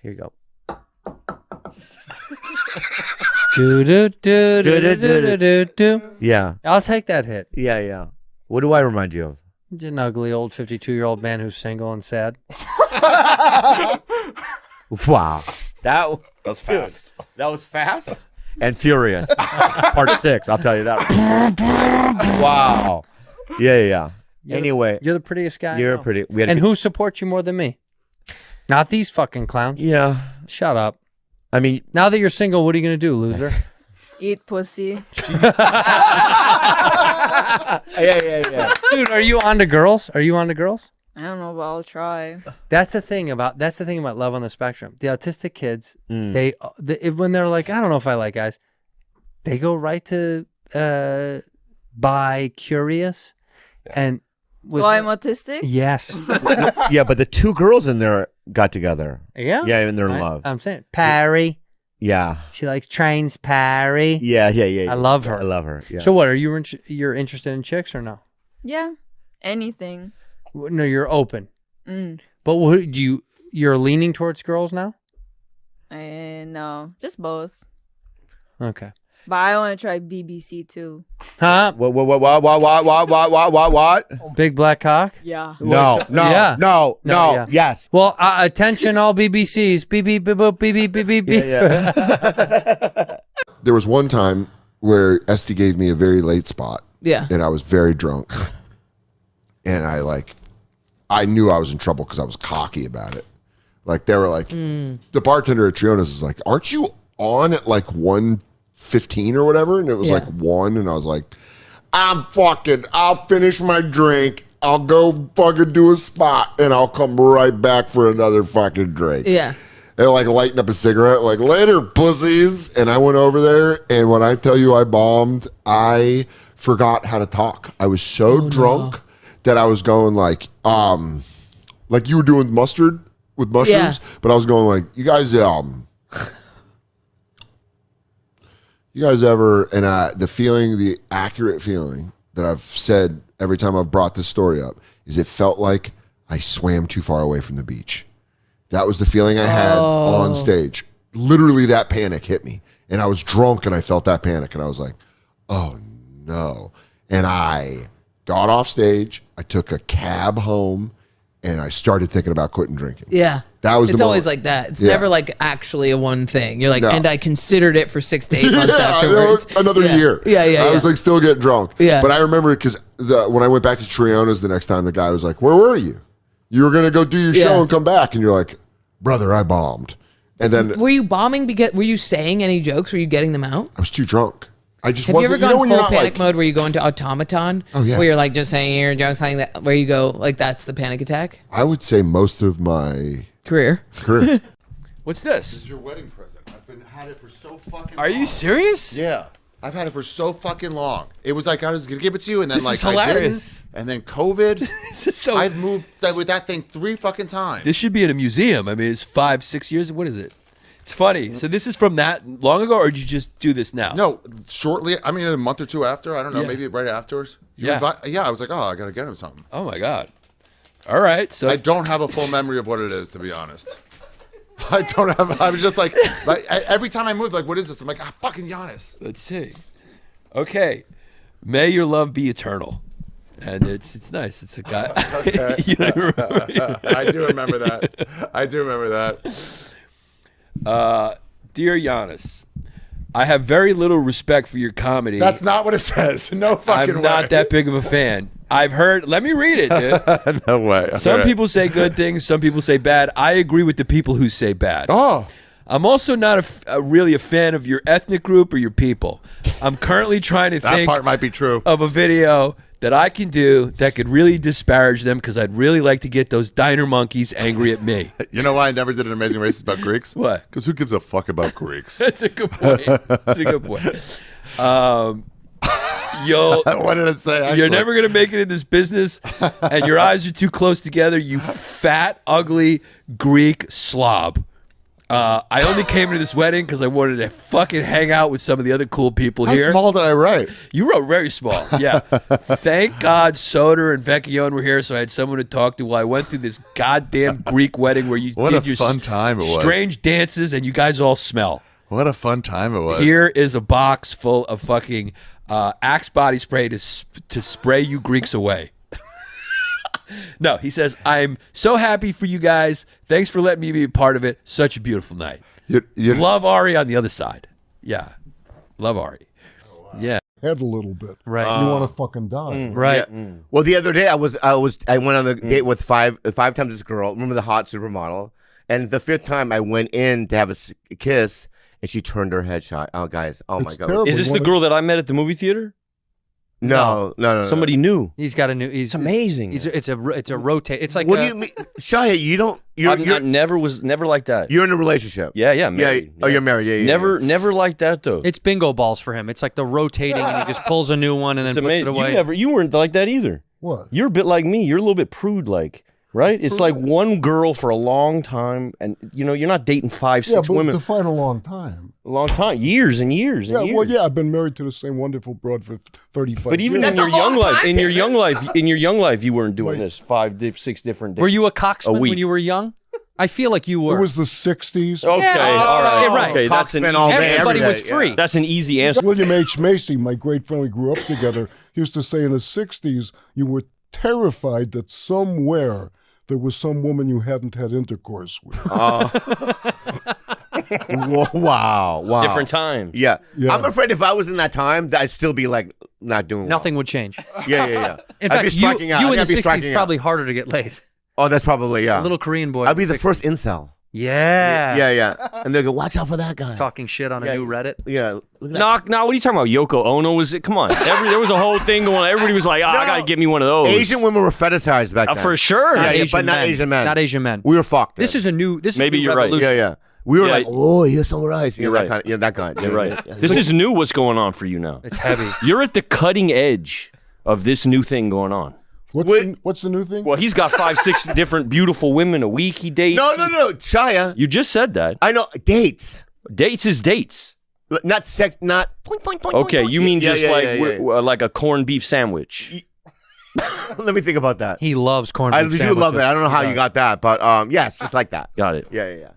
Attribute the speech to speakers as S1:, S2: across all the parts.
S1: Here you go. Yeah.
S2: I'll take that hit.
S1: Yeah. What do I remind you of?
S2: You're an ugly old 52-year-old man who's single and sad.
S1: Wow. That
S3: was fast.
S1: That was fast and furious. Part 6, I'll tell you that. Wow. Yeah. Anyway.
S2: You're the prettiest guy.
S1: You're pretty.
S2: And who supports you more than me? Not these fucking clowns.
S1: Yeah.
S2: Shut up.
S1: I mean.
S2: Now that you're single, what are you going to do, loser?
S4: Eat pussy.
S1: Yeah.
S2: Dude, are you on to girls? I don't
S4: know, but I'll try.
S2: That's the thing about love on the spectrum. The autistic kids, they when they're like, I don't know if I like guys, they go right to bi curious, and
S4: so I'm autistic.
S2: Yes.
S1: Yeah, but the 2 girls in there got together.
S2: Yeah,
S1: and they're in love.
S2: I'm saying Parry.
S1: Yeah,
S2: she likes trains. Parry.
S1: Yeah.
S2: I love her.
S1: Yeah.
S2: So what are you? You're interested in chicks or no?
S4: Yeah, anything.
S2: No, you're open. But what do you? You're leaning towards girls now?
S4: No, just both.
S2: Okay.
S4: But I want to try BBC too.
S2: Huh?
S1: What?
S2: Big black cock?
S4: Yeah.
S1: No.
S2: Yeah.
S1: Yes.
S2: Well, attention, all BBCs. Beep, beep, beep, beep, beep, beep, beep, beep.
S1: Yeah.
S5: There was one time where Esty gave me a very late spot.
S6: Yeah.
S5: And I was very drunk. And I knew I was in trouble because I was cocky about it. Like, they were like, the bartender at Triona's is like, aren't you on at like 1:15 or whatever? And it was like 1, and I was like, I'll finish my drink. I'll go fucking do a spot, and I'll come right back for another fucking drink.
S6: Yeah.
S5: And like lighting up a cigarette, like, later, pussies. And I went over there, and when I tell you I bombed, I forgot how to talk. I was so drunk that I was going like you were doing mustard with mushrooms, but I was going like, you guys ever, and the accurate feeling that I've said every time I've brought this story up is it felt like I swam too far away from the beach. That was the feeling I had on stage. Literally, that panic hit me, and I was drunk, and I felt that panic, and I was like, oh no. And I got off stage, I took a cab home, and I started thinking about quitting drinking.
S6: Yeah.
S5: That was
S6: it's
S5: the
S6: always
S5: moment.
S6: like that. It's never like actually a one thing. You're like,
S5: No.
S6: and I considered it for 6 to 8 months afterwards.
S5: Another year.
S6: Yeah.
S5: I was like still getting drunk.
S6: Yeah.
S5: But I remember because when I went back to Triona's the next time, the guy was like, where were you? You were going to go do your show and come back. And you're like, brother, I bombed. And then
S6: were you bombing? Were you saying any jokes? Were you getting them out?
S5: I was too drunk. I just
S6: Have you ever gone
S5: when
S6: full
S5: you're not,
S6: panic
S5: like,
S6: mode where you go into automaton?
S5: Oh, yeah.
S6: Where you're like just saying your jokes, saying that, where you go like that's the panic attack?
S5: I would say most of my
S6: career.
S7: What's this?
S5: This is your wedding present. I've had it for so fucking
S7: Are you serious?
S3: Yeah. I've had it for so fucking long. It was like I was gonna give it to you, and then
S7: This
S3: like
S7: is hilarious.
S3: I didn't, and then COVID.
S7: This is so.
S3: I've moved with that thing 3 fucking times.
S7: This should be in a museum. I mean, it's 5-6 years. What is it? It's funny. So this is from that long ago, or did you just do this now?
S3: No, shortly. I mean, a month or 2 after. I don't know.
S7: Yeah.
S3: Maybe right afterwards.
S7: Yeah.
S3: I was like, oh, I gotta get him something.
S7: Oh my god. All right. So
S3: I don't have a full memory of what it is, to be honest. I don't have. I was just like every time I moved, like, what is this? I'm like, fucking Giannis.
S7: Let's see. Okay. May your love be eternal. And it's nice. It's a guy. You know,
S3: I do remember that.
S7: Dear Giannis, I have very little respect for your comedy.
S3: That's not what it says. No fucking way.
S7: I'm not that big of a fan. I've heard. Let me read it, dude.
S3: No way.
S7: Some people say good things. Some people say bad. I agree with the people who say bad.
S3: Oh.
S7: I'm also not really a fan of your ethnic group or your people. I'm currently trying to
S3: That
S7: think
S3: part might be true.
S7: of a video that I can do that could really disparage them because I'd really like to get those diner monkeys angry at me.
S3: You know why I never did an Amazing Race about Greeks?
S7: What?
S3: Because who gives a fuck about Greeks?
S7: That's a good point. That's a good point.
S3: What did it say? Actually?
S7: You're never going to make it in this business, and your eyes are too close together, you fat, ugly Greek slob. I only came to this wedding because I wanted to fucking hang out with some of the other cool people
S3: How
S7: here.
S3: small did I write?
S7: You wrote very small. Yeah. Thank God Soder and Vecchione were here, so I had someone to talk to while I went through this goddamn Greek wedding where you
S3: What
S7: did
S3: a
S7: your
S3: fun time it was.
S7: strange dances and you guys all smell.
S3: What a fun time it was.
S7: Here is a box full of fucking Axe body spray to spray you Greeks away. No, he says, I'm so happy for you guys. Thanks for letting me be a part of it. Such a beautiful night.
S3: You
S7: Love Ari on the other side. Yeah. Love Ari. Yeah.
S8: Head a little bit.
S2: Right.
S8: You want to fucking die.
S2: Right.
S1: Well, the other day I went on a date with five times this girl. Remember the hot supermodel? And the 5th time I went in to have a kiss, and she turned her head shy. Oh, guys. Oh, my
S8: It's
S1: God.
S8: terrible.
S9: Is this the girl that I met at the movie theater?
S1: No.
S9: Somebody new.
S2: He's got a new. He's
S9: It's amazing.
S2: It's a rotate. It's like
S1: What do you mean? Shia, you don't.
S9: was never like that.
S1: You're in a relationship.
S9: Yeah, married.
S1: Yeah. Oh, you're married. Yeah.
S9: Never like that though.
S2: It's bingo balls for him. It's like the rotating, and he just pulls a new one and then
S9: It's
S2: puts it
S9: amazing.
S2: away.
S9: You weren't like that either.
S8: What?
S9: You're a bit like me. You're a little bit prude-like, right? It's like one girl for a long time, and you're not dating 5, 6
S8: Yeah, but
S9: women
S8: define a long time.
S9: a long time, years and years and
S8: Yeah,
S9: years.
S8: well, yeah, I've been married to the same wonderful broad for 35
S9: But even
S8: years.
S9: in your young life, in your young life, you weren't doing this 5, 6 different days.
S2: Were you a coxman
S9: week.
S2: when you were young? I feel like you were.
S8: It was the 60s.
S9: Okay, all right,
S2: yeah, right.
S9: Okay, that's an
S1: Coxman all day,
S2: Everybody
S1: every
S2: was
S1: day,
S2: free.
S1: yeah.
S9: That's an easy answer.
S8: William H. Macy, my great friend, we grew up together, he used to say in the 60s, you were terrified that somewhere there was some woman you hadn't had intercourse with.
S1: Wow.
S9: Different time.
S1: Yeah.
S8: Yeah.
S1: I'm afraid if I was in that time, that I'd still be like not doing well.
S2: Nothing would change.
S1: Yeah.
S2: In
S1: I'd be
S2: fact,
S1: striking out.
S2: you in
S1: I'd
S2: the
S1: be
S2: 60s
S1: striking out.
S2: probably harder to get laid.
S1: Oh, that's probably, yeah.
S2: A little Korean boy.
S1: I'd be the first incel.
S2: Yeah.
S1: Yeah. And they go, watch out for that guy.
S2: Talking shit on
S1: Yeah.
S2: a new Reddit.
S1: Yeah. Look at that.
S9: No, what are you talking about? Yoko Ono was it? Come on, there was a whole thing going on. Everybody was like, I gotta get me one of those.
S1: Asian women were fetishized back then.
S9: For sure.
S1: Yeah,
S2: Asian
S1: but not
S2: men.
S1: Asian men.
S2: Not Asian men.
S1: We were fucked.
S2: This is a new. This is
S9: Maybe
S2: a new
S9: you're right.
S2: revolution.
S1: Yeah. We were
S9: Yeah.
S1: like, oh, you're so right.
S9: You're
S1: That
S9: right.
S1: kind of, that guy.
S9: You're right. This is new. What's going on for you now?
S2: It's heavy.
S9: You're at the cutting edge of this new thing going on.
S8: What's the new thing?
S9: Well, he's got 5, 6 different beautiful women a week he dates.
S1: No. Shia.
S9: You just said that.
S1: I know. Dates.
S9: Dates is dates.
S1: Not sex. Not.
S9: Okay, you mean just
S1: yeah.
S9: like a corned beef sandwich.
S1: Let me think about that.
S2: He loves corned
S1: I
S2: beef
S1: do love it.
S2: sandwiches.
S1: I don't know how you got that, but yes, just like that.
S9: Got it.
S1: Yeah.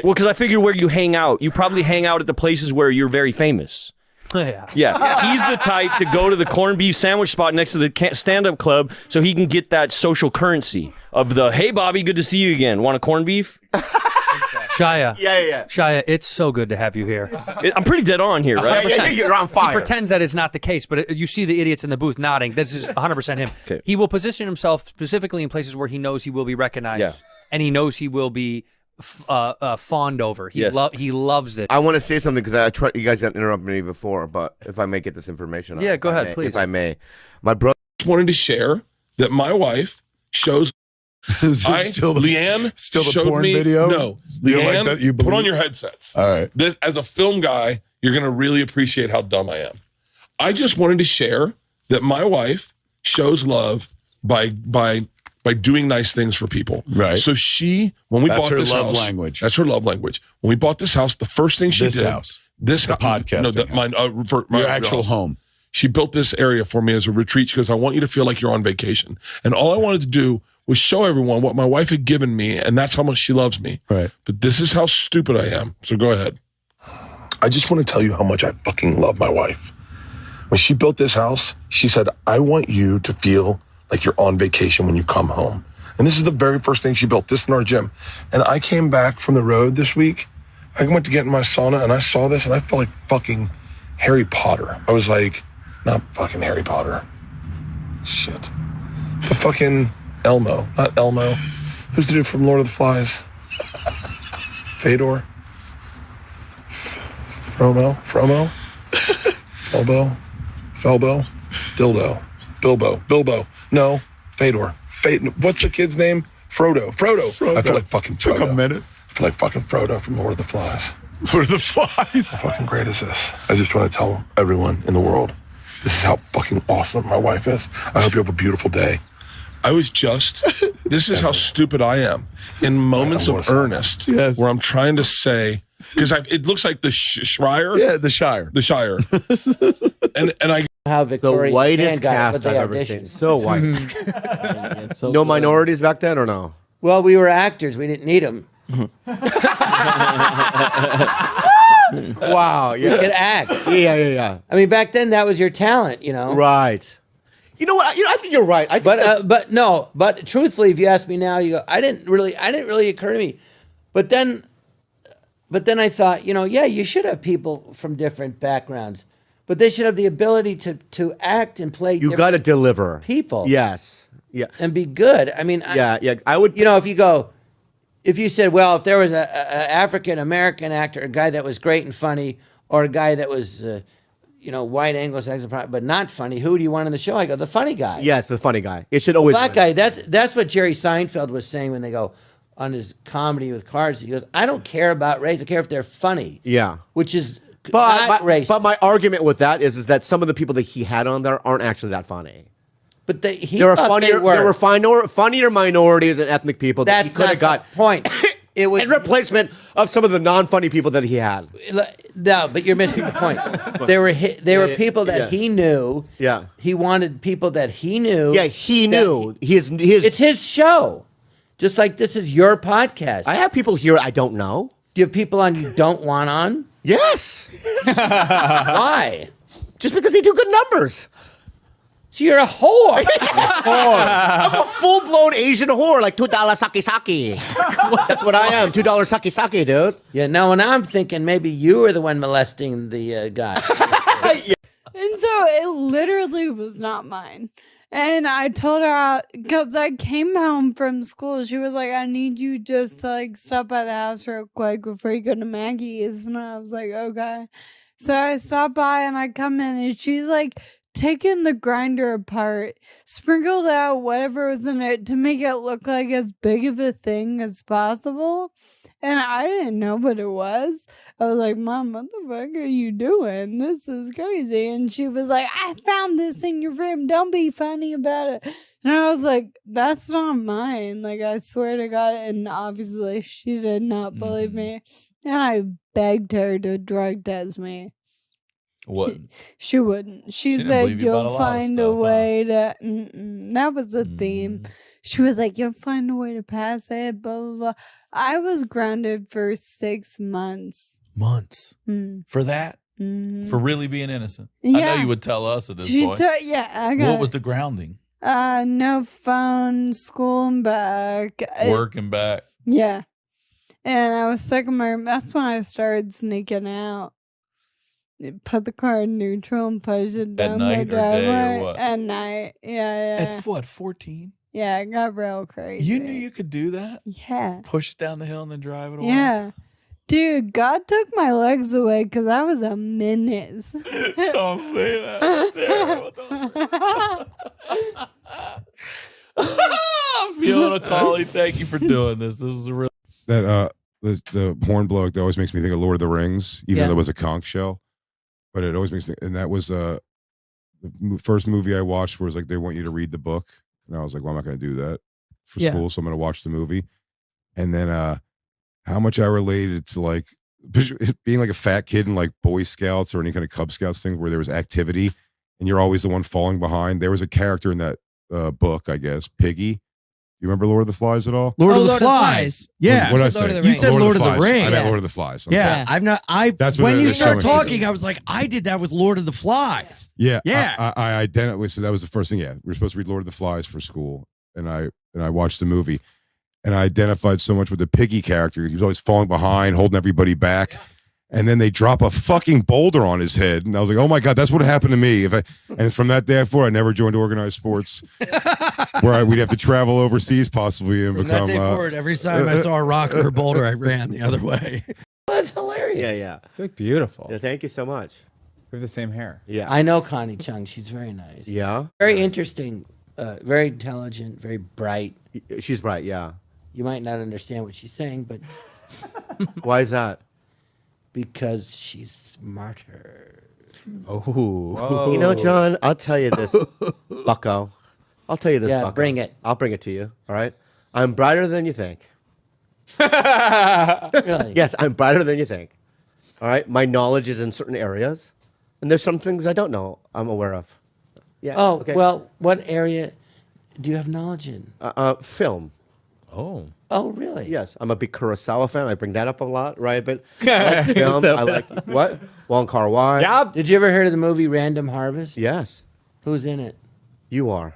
S9: Well, because I figure where you hang out, you probably hang out at the places where you're very famous.
S2: Yeah.
S9: Yeah, he's the type to go to the corned beef sandwich spot next to the stand-up club so he can get that social currency of the, hey, Bobby, good to see you again. Want a corned beef?
S2: Shia.
S1: Yeah.
S2: Shia, it's so good to have you here.
S9: I'm pretty dead on here, right?
S1: Yeah, you're on
S2: He
S1: fire.
S2: pretends that it's not the case, but you see the idiots in the booth nodding. This is 100% him.
S9: Okay.
S2: He will position himself specifically in places where he knows he will be recognized,
S9: Yeah.
S2: and he knows he will be fawned over. He
S9: Yes.
S2: he loves it.
S1: I want to say something because I tried. You guys interrupted me before, but if I may get this information,
S2: Yeah,
S1: if
S2: go
S1: I
S2: ahead,
S1: may,
S2: please.
S1: If I may, my brother.
S10: Just wanted to share that my wife shows.
S3: Is this
S10: Leanne
S3: still the
S10: showed
S3: porn
S10: me,
S3: video?
S10: No,
S3: You like
S10: Leanne,
S3: that? You
S10: put on
S3: believe-
S10: your headsets.
S3: All right.
S10: This, as a film guy, you're going to really appreciate how dumb I am. I just wanted to share that my wife shows love by doing nice things for people.
S3: Right.
S10: So when we
S3: That's
S10: bought
S3: her
S10: this
S3: love
S10: house,
S3: language.
S10: That's her love language. When we bought this house, the first thing she
S3: This
S10: did.
S3: house.
S10: This
S3: The
S10: house.
S3: podcasting
S10: No, my
S3: Your actual
S10: house.
S3: home.
S10: She built this area for me as a retreat because I want you to feel like you're on vacation. And all I wanted to do was show everyone what my wife had given me, and that's how much she loves me.
S3: Right.
S10: But this is how stupid I am. So go ahead. I just want to tell you how much I fucking love my wife. When she built this house, she said, I want you to feel like you're on vacation when you come home. And this is the very first thing she built, this in our gym. And I came back from the road this week. I went to get in my sauna and I saw this and I felt like fucking Harry Potter. I was like, not fucking Harry Potter. Shit. The fucking Elmo, not Elmo. Who's the dude from Lord of the Flies? Fedor? Fromo? Felbo? Dildo? Bilbo? No, Fedor. What's the kid's name? Frodo. I feel like fucking Frodo.
S3: Took a minute.
S10: I feel like fucking Frodo from Lord of the Flies.
S3: Lord of the Flies.
S10: How fucking great is this? I just want to tell everyone in the world, this is how fucking awesome my wife is. I hope you have a beautiful day. I was just, this is how stupid I am. In moments of earnest, where I'm trying to say, because it looks like the Shire.
S11: Yeah, the Shire.
S10: The Shire. and I
S12: How
S1: The
S12: Victoria
S1: whitest
S12: Jan got it
S1: cast
S12: with
S1: I've
S12: the
S1: ever
S12: audition.
S1: seen. So white.
S12: So
S1: No
S12: good.
S1: minorities back then or no?
S12: Well, we were actors. We didn't need them.
S1: Wow.
S12: You
S1: Yeah.
S12: could act.
S1: Yeah.
S12: I mean, back then that was your talent, you know.
S1: Right. You know what? I think you're right. I think
S12: But truthfully, if you ask me now, you go, I didn't really occur to me. But then I thought, yeah, you should have people from different backgrounds, but they should have the ability to act and play.
S1: you got to deliver.
S12: people.
S1: Yes. Yeah.
S12: And be good. I mean,
S1: Yeah. I would.
S12: if you said, well, if there was a African American actor, a guy that was great and funny, or a guy that was, white Anglo-Saxon, but not funny, who do you want on the show? I go, the funny guy.
S1: Yes, the funny guy. It should always.
S12: That guy. That's what Jerry Seinfeld was saying when they go on his comedy with Cards. He goes, I don't care about race. I care if they're funny.
S1: Yeah.
S12: Which is
S1: But
S12: not racist.
S1: but my argument with that is that some of the people that he had on there aren't actually that funny.
S12: But he
S1: There were
S12: thought
S1: funnier.
S12: they were.
S1: There were funnier minorities and ethnic people that he
S12: That's
S1: could
S12: not
S1: have got
S12: the point. It was
S1: in replacement of some of the non-funny people that he had.
S12: No, but you're missing the point. There were people that
S1: yeah.
S12: he knew.
S1: Yeah.
S12: He wanted people that he knew.
S1: Yeah, he
S12: that
S1: knew. His.
S12: It's his show. Just like this is your podcast.
S1: I have people here I don't know.
S12: Do you have people on you don't want on?
S1: Yes.
S12: Why?
S1: Just because they do good numbers.
S12: So you're a whore.
S1: I'm a full-blown Asian whore, like $2 sake. That's what I am. $2 sake, dude.
S12: Yeah. Now, when I'm thinking maybe you were the one molesting the guy.
S13: And so it literally was not mine. And I told her, because I came home from school, she was like, I need you just to stop by the house real quick before you go to Maggie's. And I was like, okay. So I stopped by and I come in and she's like taking the grinder apart, sprinkled out whatever was in it to make it look like as big of a thing as possible. And I didn't know what it was. I was like, Mom, what the fuck are you doing? This is crazy. And she was like, I found this in your room. Don't be funny about it. And I was like, that's not mine. I swear to God. And obviously, she did not believe me. And I begged her to drug test me.
S11: What?
S13: She wouldn't. She
S11: didn't
S13: said,
S11: believe you about a
S13: you'll
S11: lot of
S13: find a
S11: stuff,
S13: way to. That was the theme. She was like, you'll find a way to pass it, blah, blah, blah. I was grounded for 6 months.
S11: Months. For that?
S13: Mm-hmm.
S11: For really being innocent? I
S13: Yeah.
S11: know you would tell us at this
S13: She
S11: point.
S13: I got
S11: What was the grounding?
S13: no phone, school and back.
S11: Work and back.
S13: Yeah. And I was stuck in my room. That's when I started sneaking out. Put the car in neutral and push it down
S11: night or
S13: the
S11: day or
S13: driveway.
S11: what?
S13: At night. Yeah.
S11: At what, 14?
S13: Yeah, it got real crazy.
S11: You knew you could do that?
S13: Yeah.
S11: Push it down the hill and then drive it away?
S13: Yeah. Dude, God took my legs away because I was a menace.
S11: Don't say that. Terrible. I'm feeling a collie. Thank you for doing this. This is a real.
S14: That the horn bloke that always makes me think of Lord of the Rings, even though that was a conch shell. But it always makes me, and that was the first movie I watched where it was they want you to read the book, and I was like, well, I'm not going to do that for school, so I'm going to watch the movie. And then how much I related to being a fat kid in Boy Scouts or any kind of Cub Scouts thing where there was activity, and you're always the one falling behind. There was a character in that book, I guess, Piggy. You remember Lord of the Flies at all?
S15: Lord of the Flies. Yeah.
S14: What did I say?
S15: You said Lord of the Rings.
S14: I meant Lord of the Flies. I'm
S15: Yeah.
S14: sorry.
S15: I'm not.
S14: That's what
S15: when
S14: they're
S15: you start
S14: showing me.
S15: talking, I was like, I did that with Lord of the Flies.
S14: Yeah.
S15: Yeah.
S14: I identified. So that was the first thing. Yeah. We were supposed to read Lord of the Flies for school. And I watched the movie. And I identified so much with the Piggy character. He was always falling behind, holding everybody back. And then they drop a fucking boulder on his head. And I was like, oh my God, that's what happened to me. And from that day forward, I never joined organized sports where we'd have to travel overseas possibly and
S15: From
S14: become.
S15: that day forward, every time I saw a rock or a boulder, I ran the other way.
S12: That's hilarious.
S1: Yeah.
S2: You look beautiful.
S1: Yeah, thank you so much.
S2: We have the same hair.
S1: Yeah.
S12: I know Connie Chung. She's very nice.
S1: Yeah.
S12: Very interesting. Very intelligent. Very bright.
S1: She's bright, yeah.
S12: You might not understand what she's saying, but
S1: Why is that?
S12: because she's smarter.
S2: Oh.
S1: You know, John, I'll tell you this, bucko. I'll tell you this.
S12: Yeah,
S1: Bucko.
S12: bring it.
S1: I'll bring it to you. All right. I'm brighter than you think.
S12: Really?
S1: Yes, I'm brighter than you think. All right. My knowledge is in certain areas, and there's some things I don't know. I'm aware of. Yeah.
S12: Oh,
S1: okay.
S12: well, what area do you have knowledge in?
S1: Film.
S11: Oh.
S12: Oh, really?
S1: Yes, I'm a big Kurosawa fan. I bring that up a lot, right? But I like film. I like what? Wong Kar-wai.
S11: Yeah.
S12: Did you ever hear of the movie Random Harvest?
S1: Yes.
S12: Who's in it?
S1: You are.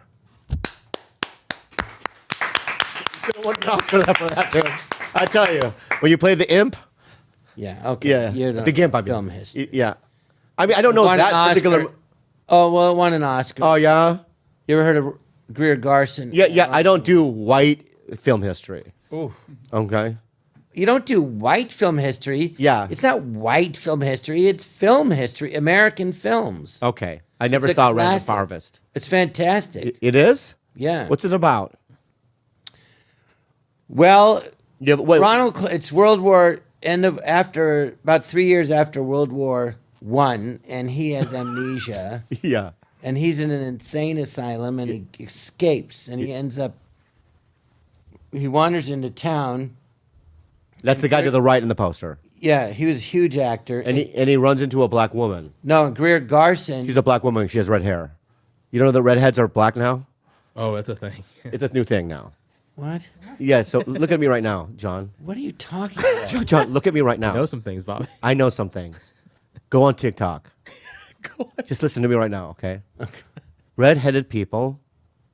S1: Should have won an Oscar for that, dude. I tell you, when you play the imp.
S12: Yeah. Okay.
S1: Yeah.
S12: You don't
S1: The Gimp. I mean.
S12: film history.
S1: Yeah. I mean, I don't know
S12: Won an
S1: that particular.
S12: Oscar. Oh well, it won an Oscar.
S1: Oh yeah.
S12: You ever heard of Greer Garson?
S1: Yeah, yeah. I don't do white film history.
S12: Ooh.
S1: Okay.
S12: You don't do white film history.
S1: Yeah.
S12: It's not white film history. It's film history. American films.
S1: Okay. I never
S12: It's a
S1: saw Random
S12: classic.
S1: Harvest.
S12: It's fantastic.
S1: It is?
S12: Yeah.
S1: What's it about?
S12: Well,
S1: Yeah, but wait.
S12: it's World War after about 3 years after World War I, and he has amnesia.
S1: Yeah.
S12: And he's in an insane asylum, and he escapes, and he ends up. He wanders into town.
S1: That's the guy to the right in the poster.
S12: Yeah, he was a huge actor.
S1: And he runs into a black woman.
S12: No, Greer Garson.
S1: She's a black woman. She has red hair. You know the redheads are black now?
S11: Oh, that's a thing.
S1: It's a new thing now.
S12: What?
S1: Yeah, so look at me right now, John.
S12: What are you talking about?
S1: John, look at me right now.
S11: I know some things, Bobby.
S1: I know some things. Go on TikTok. Just listen to me right now, okay? Red-headed people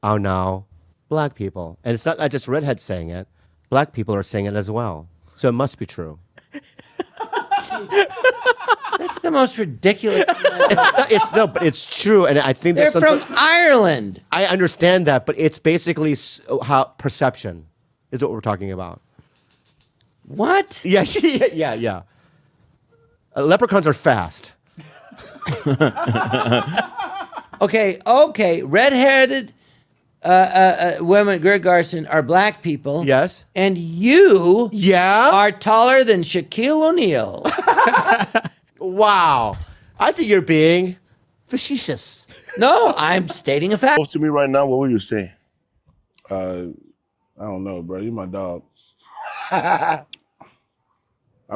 S1: are now black people. And it's not just redheads saying it. Black people are saying it as well. So it must be true.
S12: That's the most ridiculous.
S1: No, but it's true. And I think
S12: They're
S1: there's
S12: from
S1: something.
S12: Ireland.
S1: I understand that, but it's basically how perception is what we're talking about.
S12: What?
S1: Yeah, yeah. Leprechauns are fast.
S12: Okay. Red-headed women, Greer Garson, are black people.
S1: Yes.
S12: And you are taller than Shaquille O'Neal.
S1: Wow. I think you're being facetious.
S12: No, I'm stating a fact.
S10: Close to me right now, what would you say?
S16: I don't know, bro. You my dog. I'm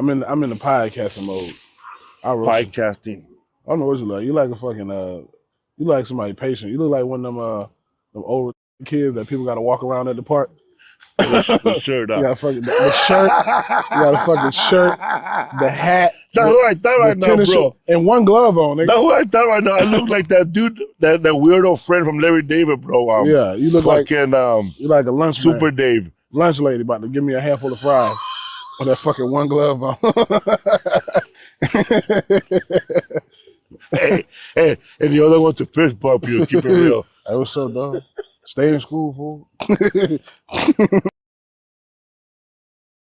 S16: in the podcasting mode.
S10: Podcasting.
S16: I don't know what you like. You like a fucking you like somebody patient. You look like one of them old kids that people got to walk around at the park.
S10: The shirt
S16: You
S10: up.
S16: got fucking the shirt. You got a fucking shirt, the hat.
S10: That's what I thought right
S16: the
S10: now,
S16: tennis
S10: bro.
S16: shoe, and one glove on. Nigga.
S10: That's what I thought right now. I look like that dude, that weirdo friend from Larry David, bro.
S16: Yeah, you look like
S10: fucking
S16: you like a lunch
S10: Super
S16: man.
S10: Dave.
S16: Lunch lady about to give me a handful of fries with that fucking one glove on.
S10: hey, and the other one's a fist bump you. Keep it real.
S16: That was so dumb. Stay in school, fool.